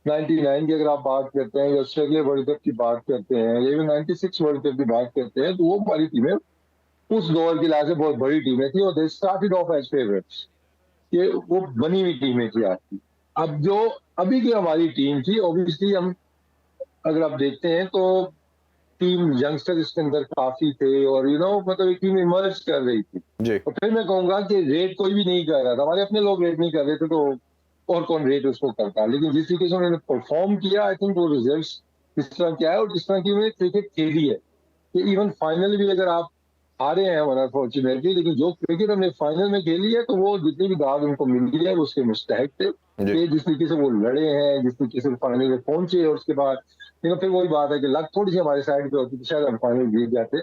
99 की अगर आप बात करते हैं, या ऑस्ट्रेलिया वर्ल्ड कप की बात करते हैं, या इवन 96 वर्ल्ड कप की बात करते हैं, तो वो हमारी टीमें उस दौर की लिहाज से बहुत बड़ी टीमें थी, और they started off as favourites. ये वो बनी हुई टीमें थी आपकी। अब जो अभी की हमारी टीम थी, ऑब्वियसली हम अगर आप देखते हैं तो टीम यंगस्टर इसके अंदर काफी थे, और मतलब एक टीम इमर्ज कर रही थी। जी। और फिर मैं कहूंगा कि रेट कोई भी नहीं कर रहा था, हमारे अपने लोग रेट नहीं कर रहे थे, तो और कौन रेट उसको करता। लेकिन जिस तरीके से उन्होंने परफॉर्म किया, आई थिंक वो रिजल्ट्स जिस तरह के आए और जिस तरह की उन्होंने क्रिकेट खेली है, कि इवन फाइनल भी अगर आप हारे हैं अनफॉर्चुनेटली, लेकिन जो क्रिकेट हमने फाइनल में खेली है, तो वो जितनी भी दाद उनको मिली है वो उसके मुस्तहक थे। जी। कि जिस तरीके से वो लड़े हैं, जिस तरीके से फाइनल में पहुंचे, और उसके बाद फिर वही बात है कि लक थोड़ी सी हमारे साइड पे होती तो शायद हम फाइनल जीत जाते।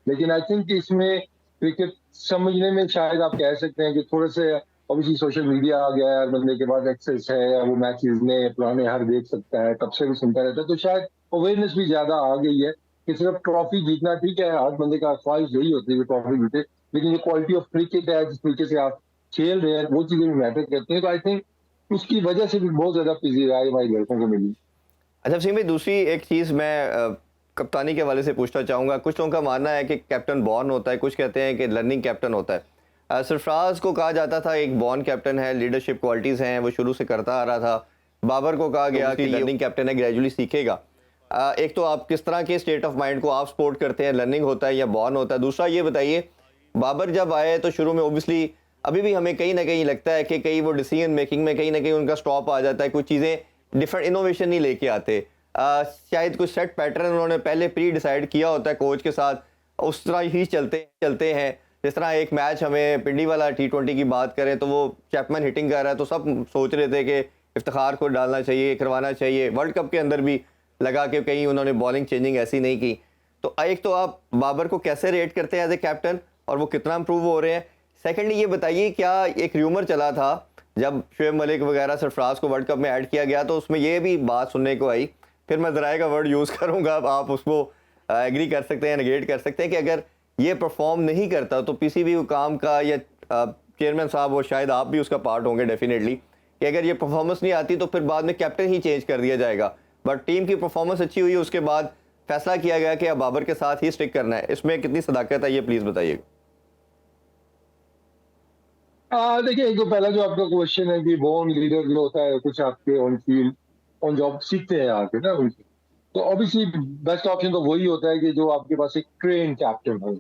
लेकिन आई थिंक इसमें क्रिकेट समझने में शायद आप कह सकते हैं कि थोड़े से, ऑब्वियसली सोशल मीडिया आ गया है, बंदे के पास एक्सेस है, या वो मैचेस ने पुराने हर देख सकता है, कब से भी सुनता रहता है, तो शायद अवेयरनेस भी ज्यादा आ गई है कि सिर्फ ट्रॉफी जीतना ठीक है, हर बंदे का ख्वाहिश यही होती है कि ट्रॉफी जीते, लेकिन ये क्वालिटी ऑफ क्रिकेट है, जिस तरीके से आप खेल रहे हैं, वो चीजें भी मैटर करती हैं। तो आई थिंक उसकी वजह से भी बहुत ज्यादा पीजी राय हमारी लड़कों को मिली। अच्छा वसीम भाई, दूसरी एक चीज़ मैं कप्तानी के हवाले से पूछना चाहूँगा। कुछ लोगों का मानना है कि कैप्टन बॉर्न होता है, कुछ कहते हैं कि लर्निंग कैप्टन होता है। सरफराज को कहा जाता था एक बॉर्न कैप्टन है, लीडरशिप क्वालिटीज़ हैं, वो शुरू से करता आ रहा था। बाबर को कहा गया कि लर्निंग कैप्टन है, ग्रेजुअली सीखेगा। एक तो आप किस तरह के स्टेट ऑफ माइंड को आप सपोर्ट करते हैं, लर्निंग होता है या बॉर्न होता है? दूसरा ये बताइए, बाबर जब आए तो शुरू में ओबियसली अभी भी हमें कहीं ना कहीं लगता है कि कहीं वो डिसीजन मेकिंग में कहीं ना कहीं उनका स्टॉप आ जाता है, कुछ चीज़ें डिफरेंट इनोवेशन नहीं लेके आते। शायद कुछ सेट पैटर्न उन्होंने पहले प्री डिसाइड किया होता है कोच के साथ, उस तरह ही चलते चलते हैं। जिस तरह एक मैच हमें पिंडी वाला T20 की बात करें तो वो चैपमैन हिटिंग कर रहा है, तो सब सोच रहे थे कि इफ्तिखार को डालना चाहिए, करवाना चाहिए। वर्ल्ड कप के अंदर भी लगा कि कहीं उन्होंने बॉलिंग चेंजिंग ऐसी नहीं की। तो एक तो आप बाबर को कैसे रेट करते हैं एज ए कैप्टन, और वो कितना इंप्रूव हो रहे हैं? सेकेंडली ये बताइए, क्या एक र्यूमर चला था जब शुएब मलिक वगैरह सरफराज को वर्ल्ड कप में ऐड किया गया, तो उसमें ये भी बात सुनने को आई, फिर मैं ज़राए का वर्ड यूज़ करूंगा, आप उसको एग्री कर सकते हैं, नेगेट कर सकते हैं, कि अगर ये परफॉर्म नहीं करता तो पीसीबी काम का, या चेयरमैन साहब और शायद आप भी उसका पार्ट होंगे डेफिनेटली, कि अगर ये परफॉर्मेंस नहीं आती तो फिर बाद में कैप्टन ही चेंज कर दिया जाएगा। बट टीम की परफॉर्मेंस अच्छी हुई, उसके बाद फैसला किया गया कि अब बाबर के साथ ही स्टिक करना है। इसमें कितनी सदाकत है, ये प्लीज़ बताइएगा। देखिए, एक तो पहला जो आपका क्वेश्चन है कि बोर्न लीडर जो होता है, कुछ आपके ऑन फील्ड ऑन जॉब सीखते हैं आके ना उनसे, तो ऑब्वियसली बेस्ट ऑप्शन तो वही होता है कि जो आपके पास एक ट्रेन कैप्टन हो।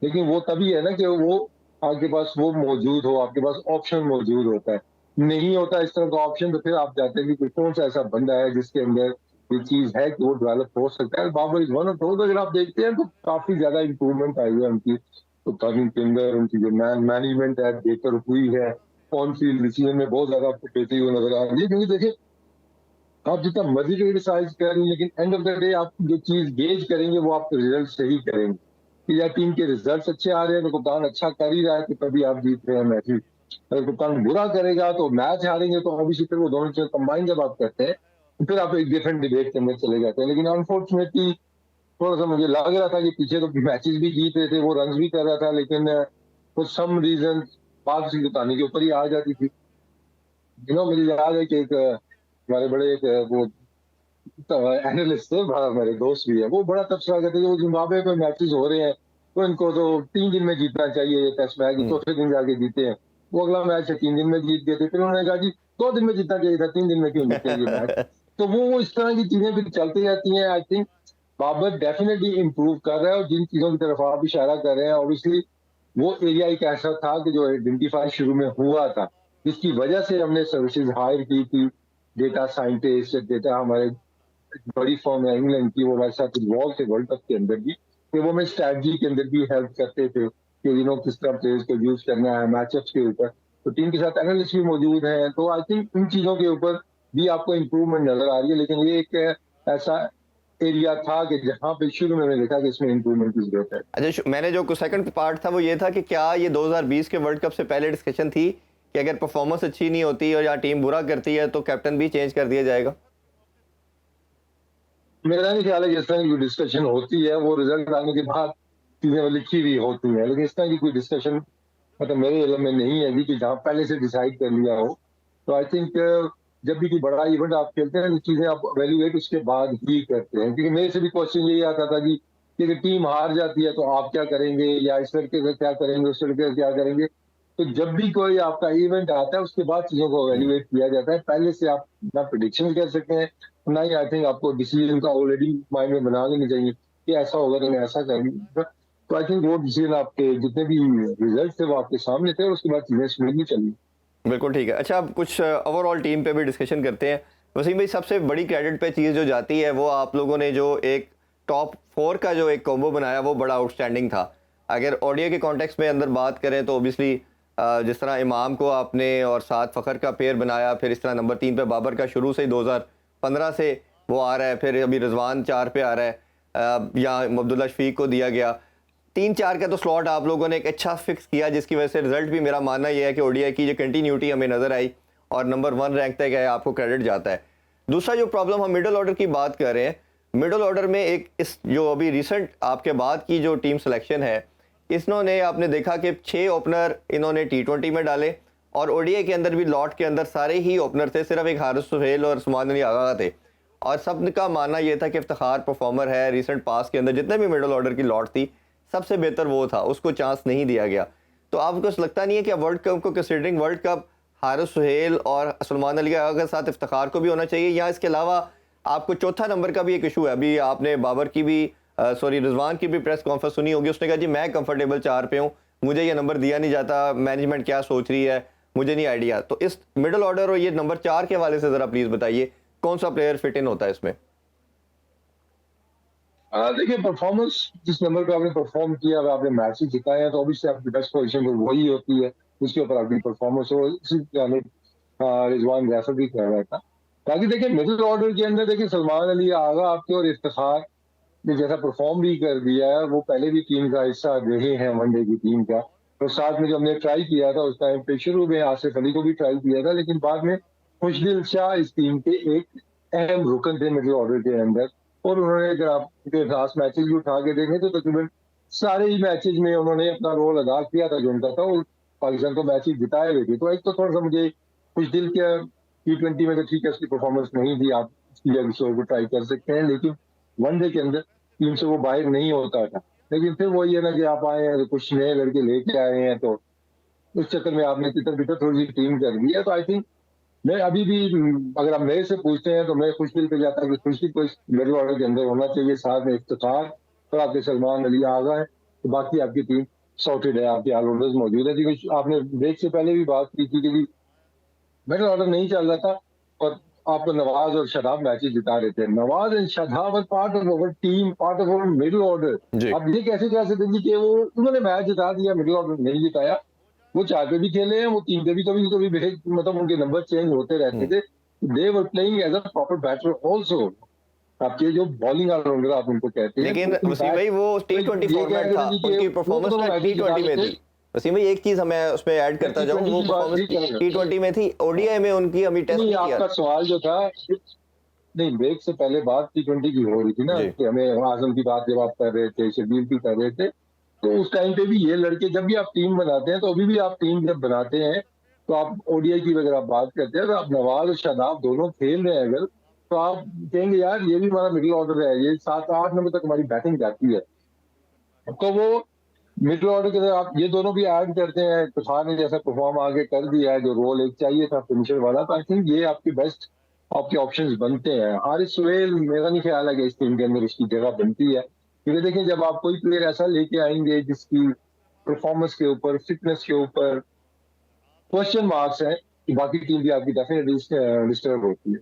लेकिन वो तभी है ना कि वो आपके पास वो मौजूद हो, आपके पास ऑप्शन मौजूद होता है। नहीं होता इस तरह का ऑप्शन, तो फिर आप चाहते हैं कि कोई कौन सा ऐसा बंदा है जिसके अंदर ये चीज है कि वो डेवलप हो सकता है। Babar is one of those. अगर आप देखते हैं तो काफी ज्यादा इंप्रूवमेंट आई है उनकी, तो टर्निंग के अंदर उनकी जो मैनेजमेंट है बेहतर हुई है। ऑन फील्ड डिसीजन में बहुत ज्यादा आपको बेहतरी हुई नजर आ रही है, क्योंकि देखिए आप जितना मर्जी क्रिटिसाइज करें, लेकिन एंड ऑफ द डे आप जो चीज गेज करेंगे वो आप रिजल्ट से ही करेंगे, कि या टीम के रिजल्ट्स अच्छे आ रहे हैं तो कप्तान अच्छा कर ही रहा है, तो तभी आप जीत रहे हैं मैच। अगर कप्तान बुरा करेगा तो मैच हारेंगे, तो ऑब्वियसली फिर वो दोनों चीजें कंबाइन जब आप करते हैं तो फिर आप एक डिफरेंट डिबेट के अंदर चले जाते हैं। लेकिन अनफॉर्चुनेटली थोड़ा सा मुझे लग रहा था कि पीछे तो मैचेस भी जीत रहे थे, वो रन भी कर रहा था, लेकिन फॉर सम रीजन बात उसी कप्तानी के ऊपर ही आ जाती थी। मुझे याद है कि एक हमारे बड़े एक वो एनालिस्ट थे, मेरे दोस्त भी है, वो बड़ा तबसरा करते थे, वो जिम्बाब्वे में मैचेस हो रहे हैं तो इनको तो 3 दिन में जीतना चाहिए ये टेस्ट मैच, चौथे दिन जाके जीते हैं। वो अगला मैच है 3 दिन में जीत गए थे, फिर उन्होंने कहा जी 2 दिन में जीतना चाहिए था, 3 दिन में क्यों जीते ये मैच। तो वो इस तरह की चीजें फिर चलती रहती हैं। I think Babar definitely improve कर रहा है, और जिन चीजों की तरफ आप इशारा कर रहे हैं, ऑब्वियसली वो एरिया एक ऐसा था कि जो आइडेंटिफाई शुरू में हुआ था, जिसकी वजह से हमने सर्विसेज हायर की थी, डेटा साइंटिस्ट, डेटा हमारे बड़ी फॉर्म है इंग्लैंड की, वो हमारे साथ इन्वॉल्व थे वर्ल्ड कप के अंदर भी, कि वो हमें स्ट्रैटेजी के अंदर भी हेल्प करते थे कि किस तरह प्लेयर्स को यूज करना है मैचअप्स के ऊपर। तो टीम के साथ एनालिस्ट भी मौजूद हैं, तो आई थिंक इन चीजों के ऊपर भी आपको इम्प्रूवमेंट नजर आ रही है। लेकिन ये एक ऐसा एरिया था कि जहां पे शुरू में मैंने देखा कि इसमें इम्प्रूवमेंट की जरूरत है। अच्छा, मैंने जो सेकंड पार्ट था वो ये था कि क्या ये 2020 के वर्ल्ड कप से पहले डिस्कशन थी कि अगर परफॉर्मेंस अच्छी नहीं होती और या टीम बुरा करती है तो कैप्टन भी चेंज कर दिया जाएगा? मेरा नहीं ख्याल है कि इस तरह की डिस्कशन होती है, वो रिजल्ट आने के बाद चीजें लिखी हुई होती हैं, लेकिन इस तरह की कोई डिस्कशन मतलब मेरे इल्म में नहीं है जी कि जहाँ पहले से डिसाइड कर लिया हो। तो आई थिंक जब भी कोई बड़ा इवेंट आप खेलते हैं, चीजें आप वैल्यूएट उसके बाद ही करते हैं। क्योंकि मेरे से भी क्वेश्चन यही आता था कि अगर टीम हार जाती है तो आप क्या करेंगे, या इस लड़के का क्या करेंगे, उस लड़के का क्या करेंगे। तो जब भी कोई आपका इवेंट आता है उसके बाद चीजों को वैल्यूएट किया जाता है। पहले से आप ना प्रिडिक्शन कर सकते हैं, ना ही आई थिंक आपको डिसीजन का ऑलरेडी माइंड में बना लेनी चाहिए कि ऐसा होगा तो मैं ऐसा करूंगा। तो आई थिंक वो डिसीजन आपके जितने भी रिजल्ट थे वो आपके सामने थे, और उसके बाद चीजें स्मूथली चली। बिल्कुल ठीक है। अच्छा, अब कुछ ओवरऑल टीम पे भी डिस्कशन करते हैं। वसीम भाई, सबसे बड़ी क्रेडिट पे चीज़ जो जाती है वो आप लोगों ने जो एक टॉप 4 का जो एक कॉम्बो बनाया वो बड़ा आउटस्टैंडिंग था। अगर ओडीआई के कॉन्टेक्स्ट में अंदर बात करें तो ओबियसली जिस तरह इमाम को आपने और साथ फ़खर का पेयर बनाया, फिर इस तरह नंबर 3 पे बाबर का शुरू से ही 2015 से वो आ रहा है, फिर अभी रिजवान 4 पे आ रहा है, या अब्दुल्ला शफीक को दिया गया। 3-4 का तो स्लॉट आप लोगों ने एक अच्छा फिक्स किया, जिसकी वजह से रिजल्ट भी मेरा मानना यह है कि ओडीआई की जो कंटिन्यूटी हमें नज़र आई और नंबर 1 रैंक तक है, आपको क्रेडिट जाता है। दूसरा जो प्रॉब्लम हम मिडल ऑर्डर की बात कर रहे हैं, मिडल ऑर्डर में एक इस जो अभी रिसेंट आपके बाद की जो टीम सिलेक्शन है, इन्होंने आपने देखा कि 6 ओपनर इन्होंने टी20 में डाले, और ओडीआई के अंदर भी लॉट के अंदर सारे ही ओपनर थे, सिर्फ एक हारिस सुहेल और उस्मान अली आगा थे। और सब का मानना यह था कि इफ्तिखार परफॉर्मर है, रिसेंट पास के अंदर जितने भी मिडल ऑर्डर की लॉट थी सबसे बेहतर वो था, उसको चांस नहीं दिया गया। तो आपको लगता नहीं है कि वर्ल्ड कप को considering world cup Haris Suhail और सलमान अली आगा के साथ इफ्तिखार को भी होना चाहिए, या इसके अलावा आपको चौथा नंबर का भी एक इशू है? अभी आपने बाबर की भी रिजवान की भी प्रेस कॉन्फ्रेंस सुनी होगी, उसने कहा जी मैं कंफर्टेबल 4 पे हूँ, मुझे ये नंबर दिया नहीं जाता, मैनेजमेंट क्या सोच रही है मुझे नहीं आइडिया। तो इस मिडल ऑर्डर और ये नंबर 4 के हवाले से ज़रा प्लीज़ बताइए, कौन सा प्लेयर फिट इन होता है इसमें? देखिए, परफॉर्मेंस जिस नंबर पे आपने परफॉर्म किया, अगर आपने मैच जिताया है तो ऑब्वियसली आपकी बेस्ट पोजीशन तो वही होती है, उसके ऊपर आपकी परफॉर्मेंस हो। इसी रिजवान रेफर भी कर रहा था। बाकी देखिए, मिडिल ऑर्डर के अंदर देखिए सलमान अली आगा आपके और इफ्तिखार ने जैसा परफॉर्म भी कर दिया है, वो पहले भी टीम का हिस्सा रहे हैं, वनडे की टीम का। तो साथ में जो हमने ट्राई किया था उस टाइम पे, शुरू में आसिफ अली को भी ट्राई किया था, लेकिन बाद में खुशदिल शाह इस टीम के एक अहम रुकन थे मिडिल ऑर्डर के अंदर। और उन्होंने, अगर आप लास्ट मैचेस भी उठा के देखें तो तकरीबन सारे ही मैचेस में उन्होंने अपना रोल अदा किया था जो उनका था, और पाकिस्तान को मैचेस जिताए हुए थे। तो एक तो थोड़ा सा मुझे कुछ दिल के T20 में तो ठीक है उसकी परफॉर्मेंस नहीं थी, आप इसकी जगह किसी और को ट्राई कर सकते हैं, लेकिन वनडे के अंदर टीम से वो बाहर नहीं होता था। लेकिन फिर वही है ना कि आप आए हैं, कुछ नए लड़के लेके आए हैं, तो उस चक्कर में आपने तितर बितर थोड़ी सी टीम कर दी है। तो आई थिंक मैं अभी भी अगर आप मेरे से पूछते हैं तो मैं खुशदिल पे जाता हूँ कि खुशदिल को इस मिडिल ऑर्डर के अंदर होना चाहिए, साथ में इफ्तिखार और आपके सलमान अली आगा है, तो बाकी आपकी टीम सॉर्टेड है, आपके ऑलराउंडर्स मौजूद है। क्योंकि आपने ब्रेक से पहले भी बात की थी कि मिडिल ऑर्डर नहीं चल रहा था, और आपको नवाज और शदाब मैचेस जिता रहे थे। Nawaz and Shadab are part of our team, part of our middle order. जी। आप ये कैसे कह सकते हैं कि वो उन्होंने मैच जिता दिया, मिडिल ऑर्डर नहीं जिताया? वो 4 पे भी खेले हैं, वो 3 पे भी कभी कभी मतलब उनके नंबर चेंज होते रहते थे। They were playing as a proper batter also. आपके जो बॉलिंग ऑलराउंडर आप उनको कहते हैं, लेकिन तो वसीम भाई वो टी20 ये कह फॉर्मेट रहे था, थे कि उनकी वो परफॉर्मेंस तो तो मैच जिता टी20 में रहे थे। थी। वसीम भाई एक चीज मैं उसमें ऐड करता जाऊं, वो T20 की बात परफॉर्मेंस नहीं कर रहे। टी20 में थी, ओडीआई में उनकी अभी टेस्ट नहीं, नहीं किया। आपका सवाल जो था, नहीं, ब्रेक से पहले बात T20 की हो रही थी ना, जी। कि हमें आजम की बात जब आप कर रहे थे, शबीर की कर रहे थे, तो उस टाइम पे भी ये लड़के, जब भी आप टीम बनाते हैं, तो अभी भी आप टीम जब बनाते हैं तो आप ओडीआई की अगर आप बात करते हैं, तो आप नवाज और शादाब दोनों खेल रहे हैं अगर, तो आप कहेंगे यार ये भी हमारा मिडिल ऑर्डर है, ये 7-8 नंबर तक हमारी बैटिंग जाती है। तो वो मिडिल ऑर्डर के अंदर आप ये दोनों भी ऐड करते हैं, तुफान ने जैसा परफॉर्म आगे कर दिया है, जो रोल एक चाहिए था फिनिशर वाला, तो आई थिंक ये आपकी बेस्ट आपके ऑप्शंस बनते हैं। हारिस सुहेल मेरा नहीं ख्याल है कि इस टीम के अंदर उसकी जगह बनती है, क्योंकि देखिए जब आप कोई प्लेयर ऐसा लेके आएंगे जिसकी परफॉर्मेंस के ऊपर, फिटनेस के ऊपर क्वेश्चन मार्क्स हैं, तो बाकी टीम भी आपकी डेफिनेटली डिस्टर्ब होती है।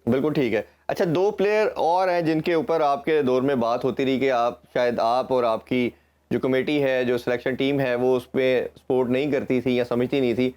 बिल्कुल ठीक है। अच्छा, 2 प्लेयर और हैं जिनके ऊपर आपके दौर में बात होती रही कि आप शायद आप और आपकी जो कमेटी है, जो सिलेक्शन टीम है, वो उस पर सपोर्ट नहीं करती थी या समझती नहीं थी।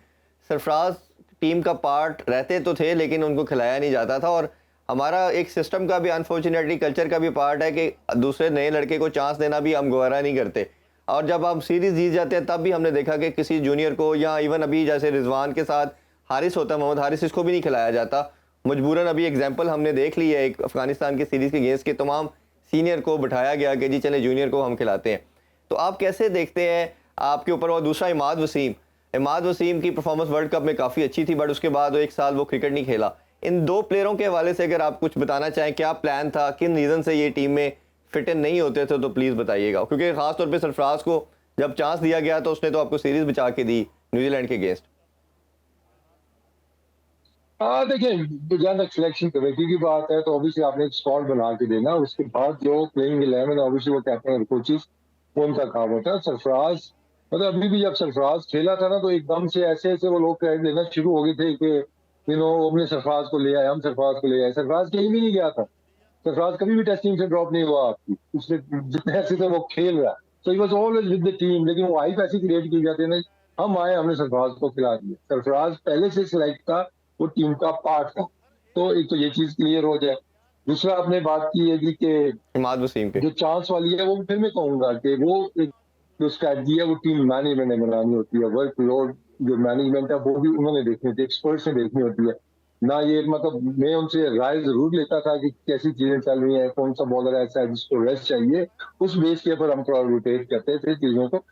सरफराज टीम का पार्ट रहते तो थे लेकिन उनको खिलाया नहीं जाता था, और हमारा एक सिस्टम का भी अनफॉर्चुनेटली कल्चर का भी पार्ट है कि दूसरे नए लड़के को चांस देना भी हम गवारा नहीं करते। और जब हम सीरीज़ जीत जाते हैं तब भी हमने देखा कि किसी जूनियर को, या इवन अभी जैसे रिजवान के साथ हारिस होता है, मोहम्मद हारिस, इसको भी नहीं खिलाया जाता। मजबूरन अभी एग्जाम्पल हमने देख ली है, एक अफगानिस्तान की सीरीज़ के गेंस के तमाम सीनियर को बिठाया गया कि जी चले जूनियर को हम खिलाते हैं। तो आप कैसे देखते हैं आपके ऊपर? और दूसरा इमाद वसीम, इमाद वसीम की परफॉर्मेंस वर्ल्ड कप में काफ़ी अच्छी थी, बट उसके बाद एक साल वो क्रिकेट नहीं खेला। इन दो प्लेयरों के हवाले से अगर आप कुछ बताना चाहें, क्या प्लान था, किन रीज़न से ये टीम में फिट इन नहीं होते थे, तो प्लीज़ बताइएगा। क्योंकि ख़ासतौर पे सरफराज को जब चांस दिया गया तो उसने तो आपको सीरीज़ बचा के दी न्यूजीलैंड के अगेंस्ट। हाँ देखिए, जहाँ तक सिलेक्शन कमेटी की बात है तो ऑब्वियसली आपने एक स्क्वाड बना के देना, उसके बाद जो प्लेइंग 11 ऑब्वियसली वो कैप्टन और कोचेस उनका काम होता है। सरफराज मतलब अभी भी जब सरफराज खेला था ना तो एकदम से ऐसे ऐसे वो लोग क्रेडिट लेना शुरू हो गए थे कि हमने सरफराज को ले आए, हम सरफराज को ले आए। सरफराज कहीं भी नहीं गया था, सरफराज कभी भी टेस्ट टीम से ड्रॉप नहीं हुआ आपकी, उसने जितने ऐसे थे वो खेल रहा, so he was always with the team. लेकिन वो हाइप ऐसी क्रिएट की जाती है ना, हम आए हमने सरफराज को खिला दिया, सरफराज पहले से सिलेक्ट था, वो टीम का पार्ट था। तो एक तो ये चीज क्लियर हो जाए। दूसरा आपने बात की है कि इमाद वसीम के जो चांस वाली है वो फिर मैं कहूंगा कि वो एक जो स्ट्रैटेजी है वो टीम मैनेजमेंट ने बनानी होती है। वर्कलोड जो मैनेजमेंट है वो भी उन्होंने देखनी होती है, एक्सपर्ट्स ने देखनी होती है ना। ये मतलब मैं उनसे राय जरूर लेता था कि कैसी चीजें चल रही हैं, कौन सा बॉलर ऐसा है जिसको रेस्ट चाहिए, उस बेस के ऊपर हम थोड़ा रोटेट करते थे चीजों को।